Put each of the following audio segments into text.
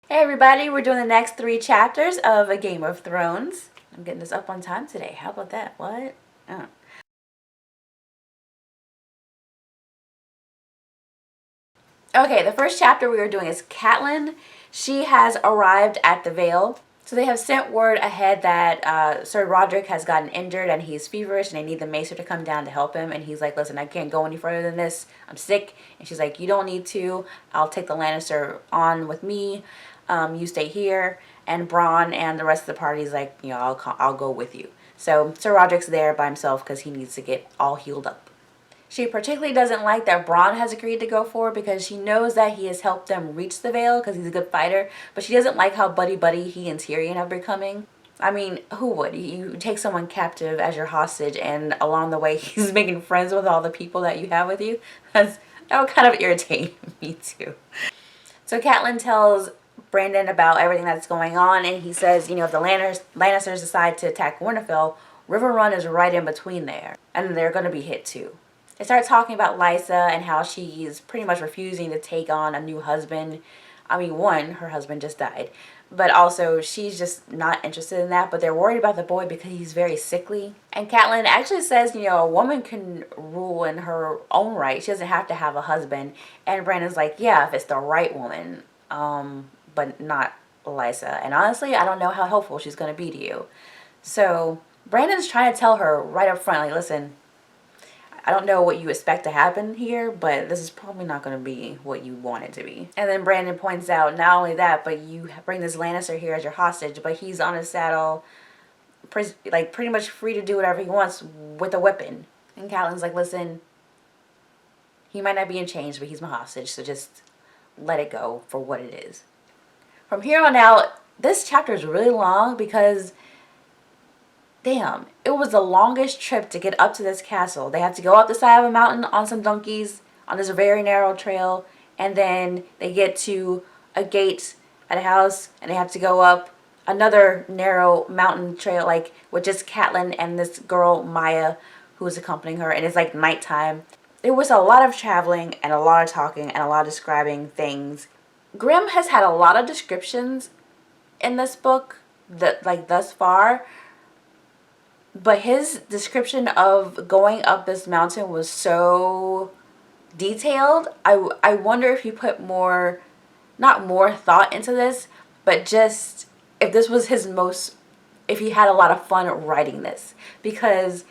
Hey everybody, we're doing the next 3 chapters of A Game of Thrones. I'm getting this up on time today. How about that? What? Oh. Okay, the first chapter we are doing is Catelyn. She has arrived at the Vale. So they have sent word ahead that Sir Roderick has gotten injured and he's feverish and they need the maester to come down to help him. And he's like, listen, I can't go any further than this. I'm sick. And she's like, you don't need to. I'll take the Lannister on with me. You stay here. And Bronn and the rest of the party is like, I'll go with you. So Sir Roderick's there by himself because he needs to get all healed up. She particularly doesn't like that Bronn has agreed to go forward because she knows that he has helped them reach the Vale because he's a good fighter. But she doesn't like how buddy-buddy he and Tyrion have becoming. I mean, who would? You take someone captive as your hostage and along the way he's making friends with all the people that you have with you? That would kind of irritate me too. So Catelyn tells Brandon about everything that's going on, and he says, if the Lannisters decide to attack Winterfell, River Run is right in between there, and they're going to be hit too. They start talking about Lysa and how she's pretty much refusing to take on a new husband. I mean, one, her husband just died, but also she's just not interested in that, but they're worried about the boy because he's very sickly. And Catelyn actually says, a woman can rule in her own right. She doesn't have to have a husband. And Brandon's like, yeah, if it's the right woman, but not Lysa. And honestly, I don't know how helpful she's going to be to you. So Brandon's trying to tell her right up front, like, listen, I don't know what you expect to happen here, but this is probably not going to be what you want it to be. And then Brandon points out, not only that, but you bring this Lannister here as your hostage, but he's on his saddle, like pretty much free to do whatever he wants with a weapon. And Catelyn's like, listen, he might not be in chains, but he's my hostage, so just let it go for what it is. From here on out, this chapter is really long because damn, it was the longest trip to get up to this castle. They have to go up the side of a mountain on some donkeys on this very narrow trail, and then they get to a gate at a house and they have to go up another narrow mountain trail, like with just Catelyn and this girl Maya who is accompanying her, and it's like nighttime. It was a lot of traveling and a lot of talking and a lot of describing things. Grimm has had a lot of descriptions in this book that like thus far, but his description of going up this mountain was so detailed. I wonder if he put more, not more thought into this, but just if this was his most, if he had a lot of fun writing this. Because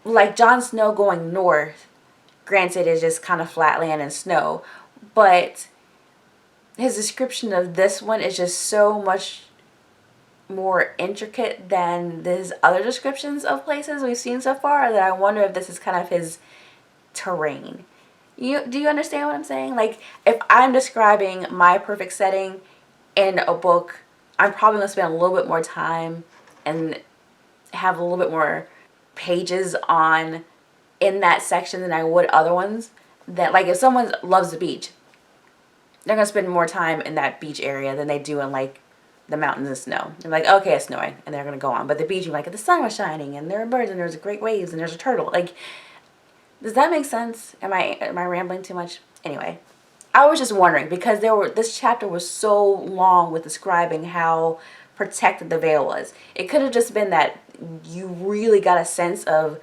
like Jon Snow going north, granted it's just kind of flat land and snow, but his description of this one is just so much more intricate than his other descriptions of places we've seen so far, that I wonder if this is kind of his terrain. Do you understand what I'm saying? Like, if I'm describing my perfect setting in a book, I'm probably going to spend a little bit more time and have a little bit more pages on in that section than I would other ones. That, like, if someone loves the beach, they're going to spend more time in that beach area than they do in, like, the mountains and snow. They're like, okay, it's snowing, and they're going to go on. But the beach, you're like, the sun was shining, and there are birds, and there's great waves, and there's a turtle. Like, does that make sense? Am I rambling too much? Anyway, I was just wondering, because this chapter was so long with describing how protected the Vale was. It could have just been that you really got a sense of,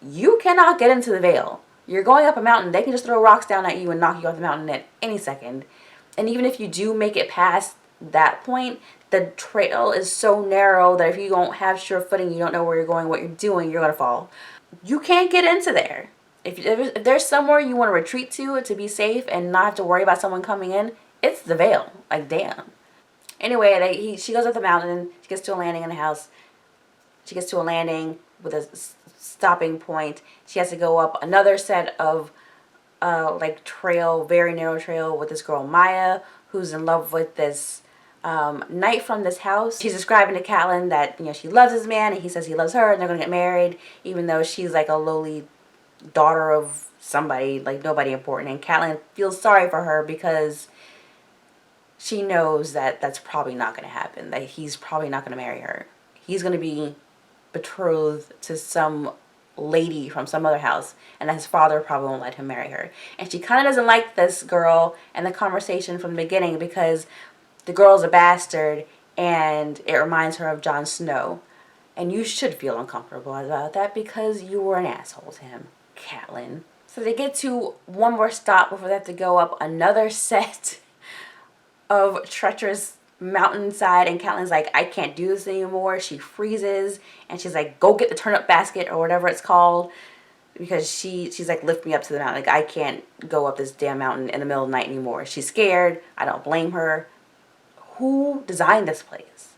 you cannot get into the Vale. You're going up a mountain, they can just throw rocks down at you and knock you off the mountain at any second. And even if you do make it past that point, the trail is so narrow that if you don't have sure footing, you don't know where you're going, what you're doing, you're going to fall. You can't get into there. If there's somewhere you want to retreat to be safe and not have to worry about someone coming in, it's the Vale. Like, damn. Anyway, she goes up the mountain, she gets to a landing in a house. She gets to a landing with a stopping point. She has to go up another set of like trail, very narrow trail with this girl Maya, who's in love with this knight from this house. She's describing to Catelyn that she loves this man and he says he loves her and they're gonna get married, even though she's like a lowly daughter of somebody, like nobody important. And Catelyn feels sorry for her because she knows that that's probably not gonna happen, that he's probably not gonna marry her. He's gonna be betrothed to some lady from some other house, and his father probably won't let him marry her. And she kind of doesn't like this girl and the conversation from the beginning because the girl's a bastard, and it reminds her of Jon Snow. And you should feel uncomfortable about that because you were an asshole to him, Catelyn. So they get to one more stop before they have to go up another set of treacherous mountainside, and Catelyn's like, I can't do this anymore. She freezes, and she's like, go get the turnip basket or whatever it's called, because she's like, lift me up to the mountain. Like, I can't go up this damn mountain in the middle of the night anymore. She's scared. I don't blame her. Who designed this place?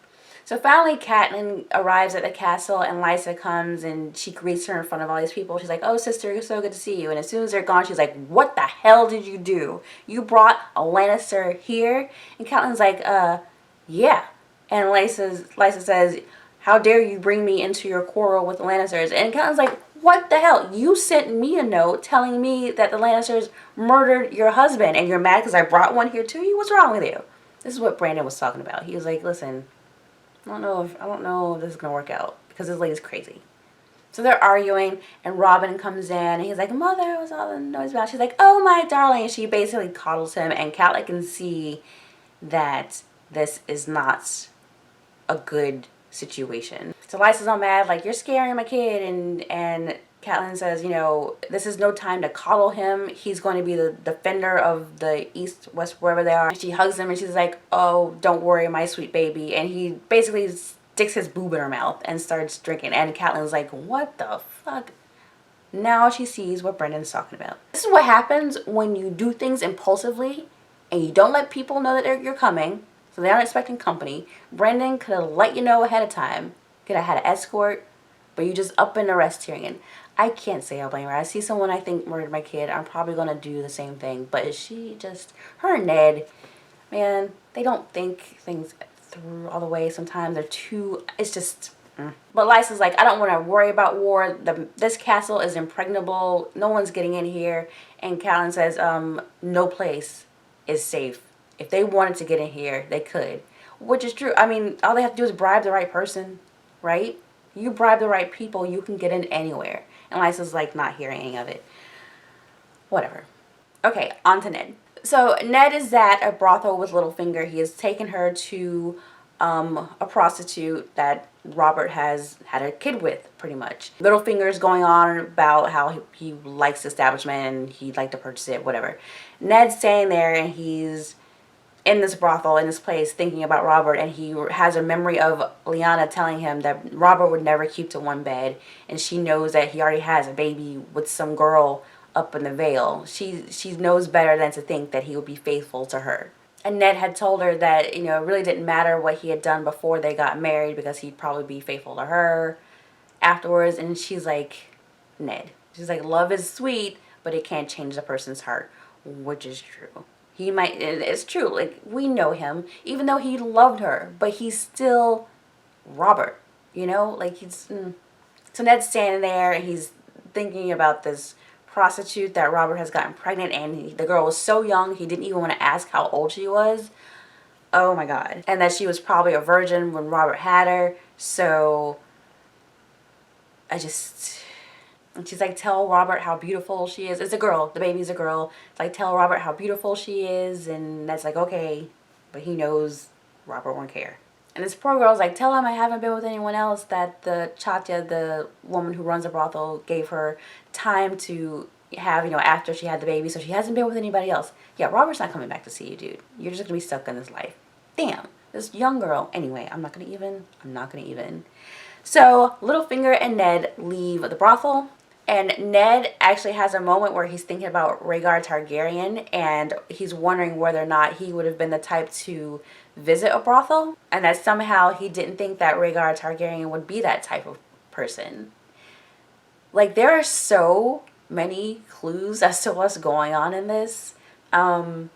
So finally, Catelyn arrives at the castle, and Lysa comes, and she greets her in front of all these people. She's like, oh, sister, it's so good to see you. And as soon as they're gone, she's like, what the hell did you do? You brought a Lannister here? And Catelyn's like, yeah. And Lysa says, how dare you bring me into your quarrel with the Lannisters? And Catelyn's like, what the hell? You sent me a note telling me that the Lannisters murdered your husband, and you're mad because I brought one here to you? What's wrong with you? This is what Brandon was talking about. He was like, listen, I don't know if this is gonna work out because this lady's crazy. So they're arguing, and Robin comes in, and he's like, Mother, what's all the noise about? She's like, oh my darling. And she basically coddles him, and Catelyn can see that this is not a good situation. So Lysa's all mad, like, you're scaring my kid, and Catelyn says, you know, this is no time to coddle him. He's going to be the defender of the east, west, wherever they are. She hugs him, and she's like, oh, don't worry, my sweet baby. And he basically sticks his boob in her mouth and starts drinking. And Catelyn's like, what the fuck? Now she sees what Brendan's talking about. This is what happens when you do things impulsively and you don't let people know that you're coming, so they aren't expecting company. Brendan could have let you know ahead of time. Could have had an escort, but you just up and arrest Tyrion. I can't say I blame her. I see someone I think murdered my kid. I'm probably going to do the same thing. But is she just... Her and Ned, man, they don't think things through all the way. Sometimes they're too... It's just... But Lysa's like, I don't want to worry about war. This castle is impregnable. No one's getting in here. And Catelyn says, no place is safe. If they wanted to get in here, they could. Which is true. I mean, all they have to do is bribe the right person, right? You bribe the right people, you can get in anywhere. And Lysa's like not hearing any of it. Whatever. Okay, on to Ned. So Ned is at a brothel with Littlefinger. He has taken her to a prostitute that Robert has had a kid with, pretty much. Littlefinger's going on about how he likes the establishment and he'd like to purchase it, whatever. Ned's staying there, and he's in this brothel, in this place, thinking about Robert, and he has a memory of Lyanna telling him that Robert would never keep to one bed, and she knows that he already has a baby with some girl up in the Vale. She knows better than to think that he would be faithful to her. And Ned had told her that, you know, it really didn't matter what he had done before they got married because he'd probably be faithful to her afterwards. And she's like, Ned. She's like, love is sweet, but it can't change a person's heart, which is true. He might, it's true, like, we know him, even though he loved her, but he's still Robert, you know, like, he's, So Ned's standing there, and he's thinking about this prostitute that Robert has gotten pregnant, and the girl was so young, he didn't even want to ask how old she was. Oh my God. And that she was probably a virgin when Robert had her, so and she's like, tell Robert how beautiful she is. It's a girl. The baby's a girl. It's like, tell Robert how beautiful she is. And that's like, okay. But he knows Robert won't care. And this poor girl's like, tell him I haven't been with anyone else, that the Chatya, the woman who runs the brothel, gave her time to have, you know, after she had the baby. So she hasn't been with anybody else. Yeah, Robert's not coming back to see you, dude. You're just going to be stuck in this life. Damn. This young girl. Anyway, I'm not going to even. So Littlefinger and Ned leave the brothel. And Ned actually has a moment where he's thinking about Rhaegar Targaryen, and he's wondering whether or not he would have been the type to visit a brothel, and that somehow he didn't think that Rhaegar Targaryen would be that type of person. Like, there are so many clues as to what's going on in this. I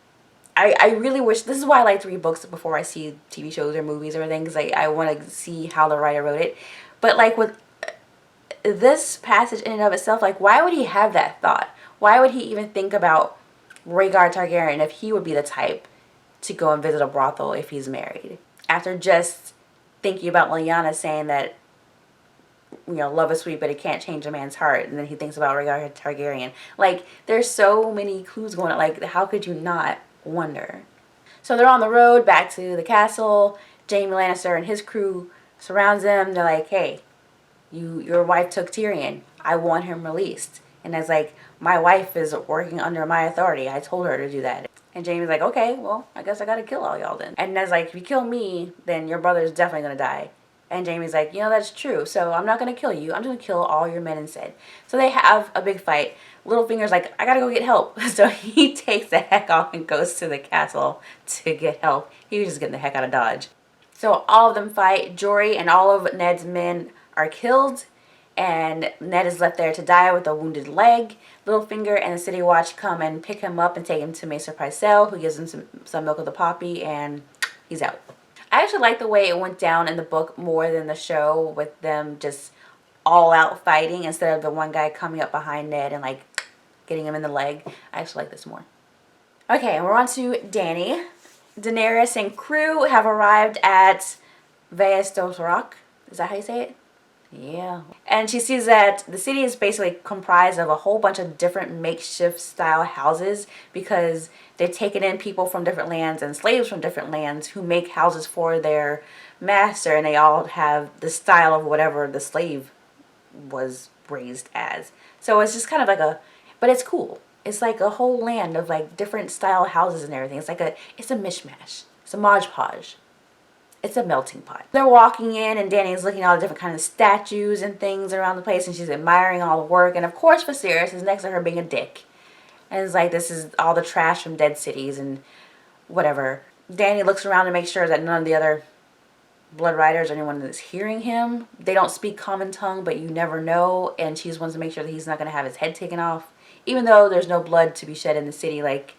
really wish, this is why I like to read books before I see TV shows or movies or anything, because I want to see how the writer wrote it. But like with this passage in and of itself, like, why would he have that thought? Why would he even think about Rhaegar Targaryen if he would be the type to go and visit a brothel if he's married? After just thinking about Lyanna saying that, you know, love is sweet, but it can't change a man's heart. And then he thinks about Rhaegar Targaryen. Like, there's so many clues going on. Like, how could you not wonder? So they're on the road back to the castle. Jaime Lannister and his crew surrounds them. They're like, hey, your wife took Tyrion. I want him released. And it's like, my wife is working under my authority. I told her to do that. And Jaime's like, okay, well, I guess I gotta kill all y'all then. And Ned's like, if you kill me, then your brother's definitely gonna die. And Jaime's like, that's true. So I'm not gonna kill you. I'm just gonna kill all your men instead. So they have a big fight. Littlefinger's like, I gotta go get help. So he takes the heck off and goes to the castle to get help. He was just getting the heck out of Dodge. So all of them fight. Jory and all of Ned's men are killed. And Ned is left there to die with a wounded leg. Littlefinger and the City Watch come and pick him up and take him to Maester Pycelle, who gives him some milk of the poppy, and he's out. I actually like the way it went down in the book more than the show, with them just all out fighting instead of the one guy coming up behind Ned and like getting him in the leg. I actually like this more. Okay, and we're on to Dany. Daenerys and crew have arrived at WESTWORLD. Is that how you say it? Yeah. And she sees that the city is basically comprised of a whole bunch of different makeshift style houses, because they've taken in people from different lands and slaves from different lands who make houses for their master, and they all have the style of whatever the slave was raised as. So it's just kind of like but it's cool. It's like a whole land of like different style houses and everything. It's a mishmash. It's a modge podge. It's a melting pot. They're walking in, and Dany's looking at all the different kinds of statues and things around the place, and she's admiring all the work. And of course Viserys is next to her being a dick. And it's like, this is all the trash from dead cities and whatever. Dany looks around to make sure that none of the other blood riders or anyone that's hearing him. They don't speak common tongue, but you never know. And she just wants to make sure that he's not going to have his head taken off. Even though there's no blood to be shed in the city, like,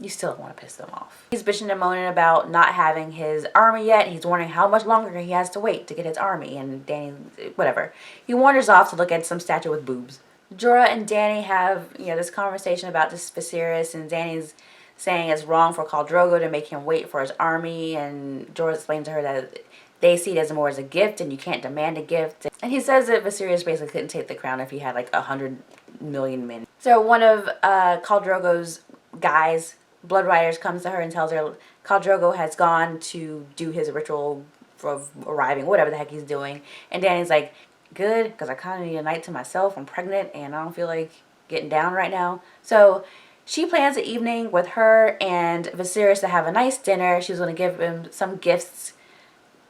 you still don't want to piss them off. He's bitching and moaning about not having his army yet. He's wondering how much longer he has to wait to get his army. And Dany, whatever. He wanders off to look at some statue with boobs. Jorah and Dany have, this conversation about this Viserys, and Dany's saying it's wrong for Khal Drogo to make him wait for his army, and Jorah explains to her that they see it as more as a gift, and you can't demand a gift. And he says that Viserys basically couldn't take the crown if he had like 100 million men. So one of Khal Drogo's guys, blood riders, comes to her and tells her Khal Drogo has gone to do his ritual of arriving, whatever the heck he's doing. And Dany's like, good, because I kind of need a night to myself. I'm pregnant and I don't feel like getting down right now. So she plans the evening with her and Viserys to have a nice dinner. She's going to give him some gifts,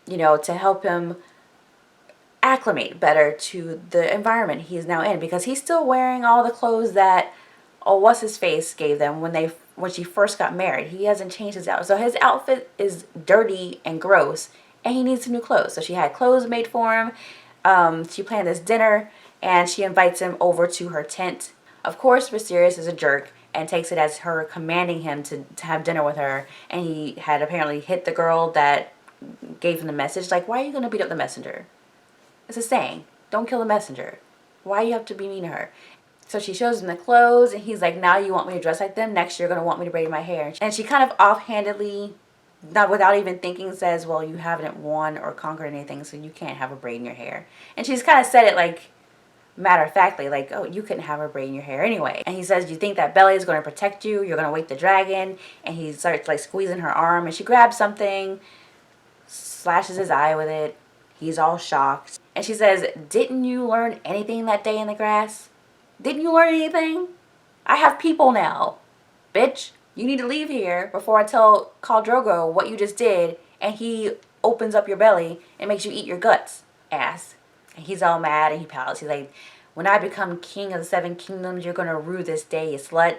to help him acclimate better to the environment he's now in, because he's still wearing all the clothes that what's-his-face gave them when she first got married. He hasn't changed his outfit. So his outfit is dirty and gross, and he needs some new clothes. So she had clothes made for him. She planned this dinner, and she invites him over to her tent. Of course, Viserys is a jerk and takes it as her commanding him to have dinner with her. And he had apparently hit the girl that gave him the message. Like, why are you going to beat up the messenger? It's a saying. Don't kill the messenger. Why do you have to be mean to her? So she shows him the clothes, and he's like, now you want me to dress like them? Next you're going to want me to braid my hair. And she kind of offhandedly, not without even thinking, says, well, you haven't won or conquered anything, so you can't have a braid in your hair. And she's kind of said it like matter-of-factly, like, oh, you couldn't have a braid in your hair anyway. And he says, you think that belly is going to protect you? You're going to wake the dragon? And he starts like squeezing her arm, and she grabs something, slashes his eye with it. He's all shocked. And she says, didn't you learn anything that day in the grass? Didn't you learn anything? I have people now. Bitch, you need to leave here before I tell Khal Drogo what you just did, and he opens up your belly and makes you eat your guts, ass. And he's all mad, and he pouts. He's like, when I become king of the 7 kingdoms, you're going to rue this day, you slut.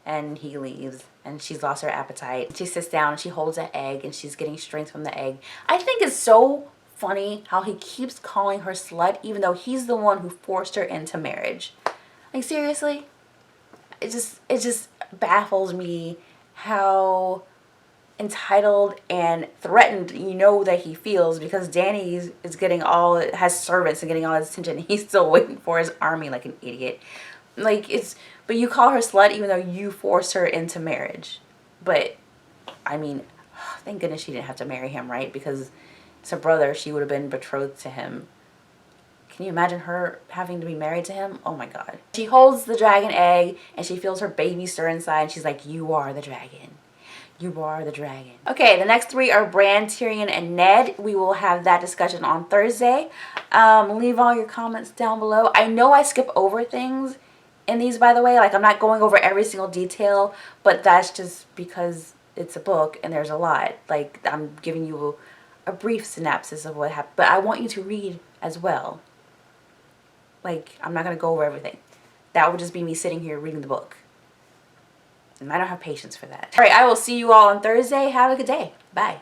And he leaves, and she's lost her appetite. She sits down, and she holds an egg, and she's getting strength from the egg. I think it's so funny how he keeps calling her slut, even though he's the one who forced her into marriage. Like, seriously? It just baffles me how entitled and threatened that he feels, because Dany is getting has servants and getting all his attention, and he's still waiting for his army like an idiot. Like, but you call her slut even though you forced her into marriage. But, I mean, thank goodness she didn't have to marry him, right? Because it's her brother, she would have been betrothed to him. Can you imagine her having to be married to him? Oh my god. She holds the dragon egg, and she feels her baby stir inside, and she's like, you are the dragon. You are the dragon. Okay, the next three are Bran, Tyrion, and Ned. We will have that discussion on Thursday. Leave all your comments down below. I know I skip over things in these, by the way. Like, I'm not going over every single detail, but that's just because it's a book and there's a lot. Like, I'm giving you a brief synopsis of what happened, but I want you to read as well. Like, I'm not going to go over everything. That would just be me sitting here reading the book. And I don't have patience for that. Alright, I will see you all on Thursday. Have a good day. Bye.